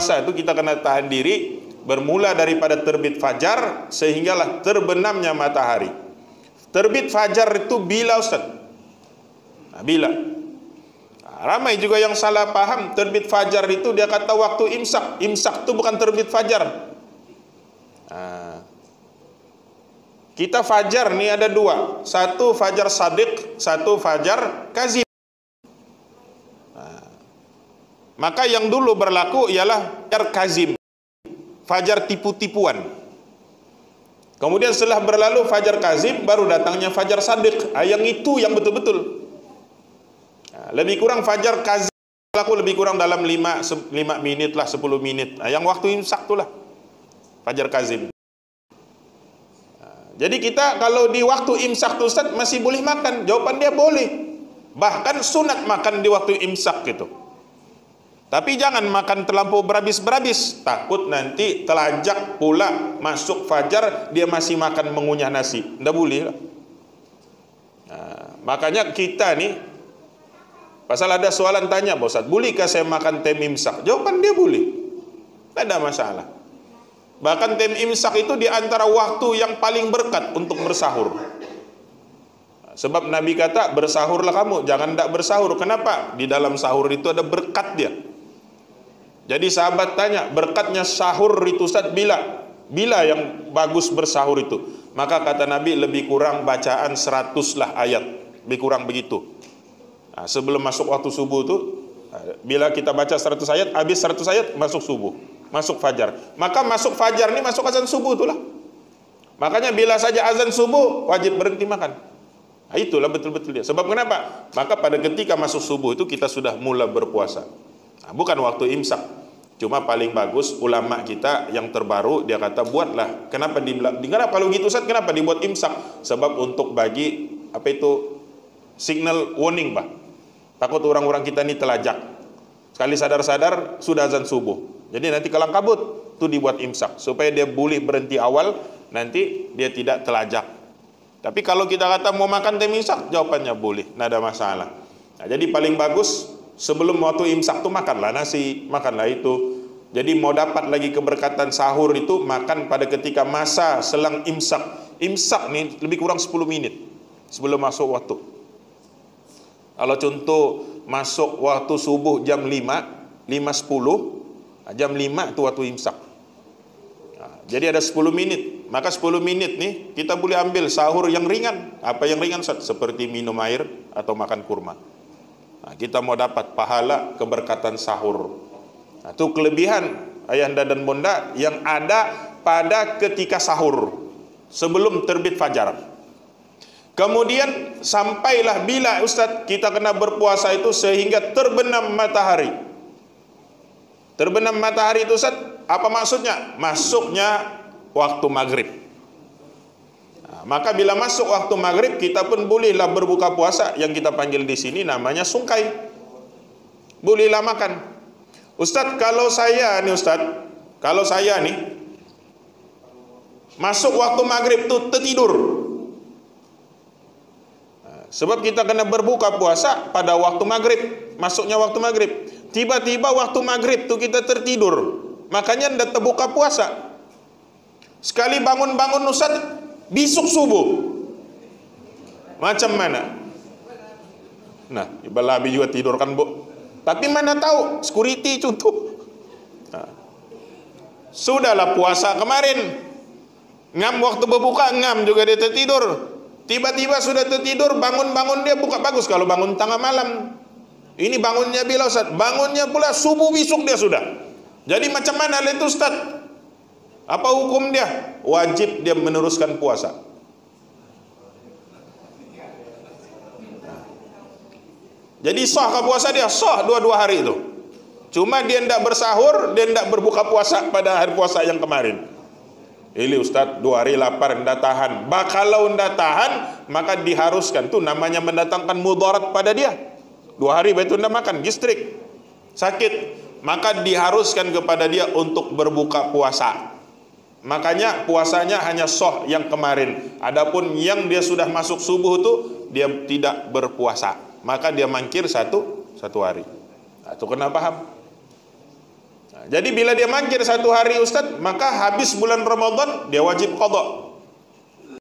berpuasa itu kita kena tahan diri bermula daripada terbit fajar sehinggalah terbenamnya matahari. Terbit fajar itu bila, Ustaz? Nah, bila. Ramai juga yang salah paham terbit fajar itu dia kata waktu imsak. Imsak itu bukan terbit fajar. Kita fajar nih ada dua, satu fajar sadiq, satu fajar kazib. Maka yang dulu berlaku ialah fajar kazib, fajar tipu-tipuan. Kemudian setelah berlalu fajar kazib, baru datangnya fajar sadiq. Yang itu yang betul-betul. Lebih kurang fajar kazib berlaku lebih kurang dalam 5 menit lah, 10 menit. Yang waktu imsak itulah fajar kazib. Jadi kita kalau di waktu imsak tuh Ustaz masih boleh makan? Jawaban dia boleh. Bahkan sunat makan di waktu imsak gitu. Tapi jangan makan terlampau berhabis-berhabis. Takut nanti telajak pula masuk fajar dia masih makan mengunyah nasi. Nggak boleh lah. Makanya kita nih, pasal ada soalan tanya, Ustaz, bolehkah saya makan tem imsak? Jawaban dia boleh. Tidak ada masalah. Bahkan tem imsak itu di antara waktu yang paling berkat untuk bersahur. Sebab Nabi kata, bersahurlah kamu, jangan tidak bersahur. Kenapa? Di dalam sahur itu ada berkat dia. Jadi sahabat tanya, berkatnya sahur itu Ustaz bila? Bila yang bagus bersahur itu? Maka kata Nabi, lebih kurang bacaan 100 lah ayat. Lebih kurang begitu. Sebelum masuk waktu subuh itu, bila kita baca 100 ayat, habis 100 ayat, masuk subuh. Masuk fajar. Maka masuk fajar ini masuk azan subuh itulah. Makanya bila saja azan subuh wajib berhenti makan. Itulah betul-betul dia. Sebab kenapa? Maka pada ketika masuk subuh itu kita sudah mula berpuasa. Bukan waktu imsak. Cuma paling bagus ulama kita yang terbaru dia kata buatlah. Kenapa kalau gitu Ustaz? Kenapa dibuat imsak? Sebab untuk bagi signal warning, Pak. Takut orang-orang kita ini telajak. Sekali sadar-sadar sudah azan subuh. Jadi nanti kelang kabut itu dibuat imsak supaya dia boleh berhenti awal, nanti dia tidak telajak. Tapi kalau kita kata mau makan tem imsak, jawabannya boleh, tidak ada masalah. Jadi paling bagus sebelum waktu imsak itu makanlah nasi, makanlah itu. Jadi mau dapat lagi keberkatan sahur itu makan pada ketika masa selang imsak. Imsak nih lebih kurang 10 menit sebelum masuk waktu. Kalau contoh masuk waktu subuh jam 5:10, jam 5 itu waktu imsak. Jadi ada 10 menit. Maka 10 menit nih kita boleh ambil sahur yang ringan. Apa yang ringan? Seperti minum air atau makan kurma. Kita mau dapat pahala keberkatan sahur. Itu kelebihan ayahanda dan bunda yang ada pada ketika sahur sebelum terbit fajar. Kemudian sampailah bila Ustaz kita kena berpuasa itu sehingga terbenam matahari. Terbenam matahari itu Ustaz, apa maksudnya? Masuknya waktu maghrib. Maka bila masuk waktu maghrib kita pun bolehlah berbuka puasa, yang kita panggil di sini namanya sungkai. Bolehlah makan. Ustaz, kalau saya nih masuk waktu maghrib itu tertidur. Sebab kita kena berbuka puasa pada waktu maghrib, masuknya waktu maghrib. Tiba-tiba waktu maghrib tu kita tertidur, makanya tidak terbuka puasa. Sekali bangun-bangun Ustaz, besok subuh. Macam mana? Nah, Ibalabi juga tidur kan, Bu. Tapi mana tahu, security contoh. Sudahlah puasa kemarin, ngam waktu berbuka, ngam juga dia tertidur. Tiba-tiba sudah tertidur, bangun-bangun dia buka bagus kalau bangun tengah malam. Ini bangunnya bila Ustaz, bangunnya pula subuh besok dia sudah. Jadi macam mana itu Ustaz? Apa hukum dia? Wajib dia meneruskan puasa. Jadi sah ke puasa dia? Sah dua-dua hari itu. Cuma dia tidak bersahur, dia tidak berbuka puasa pada hari puasa yang kemarin. Ini Ustaz 2 hari lapar tidak tahan. Kalau tidak tahan maka diharuskan, itu namanya mendatangkan mudarat pada dia. 2 hari itu tidak makan, gastrik, sakit, maka diharuskan kepada dia untuk berbuka puasa. Makanya puasanya hanya sah yang kemarin. Adapun yang dia sudah masuk subuh itu dia tidak berpuasa, maka dia mangkir satu hari. Itu kena paham. Jadi bila dia mangkir satu hari Ustaz, maka habis bulan Ramadan dia wajib qadha.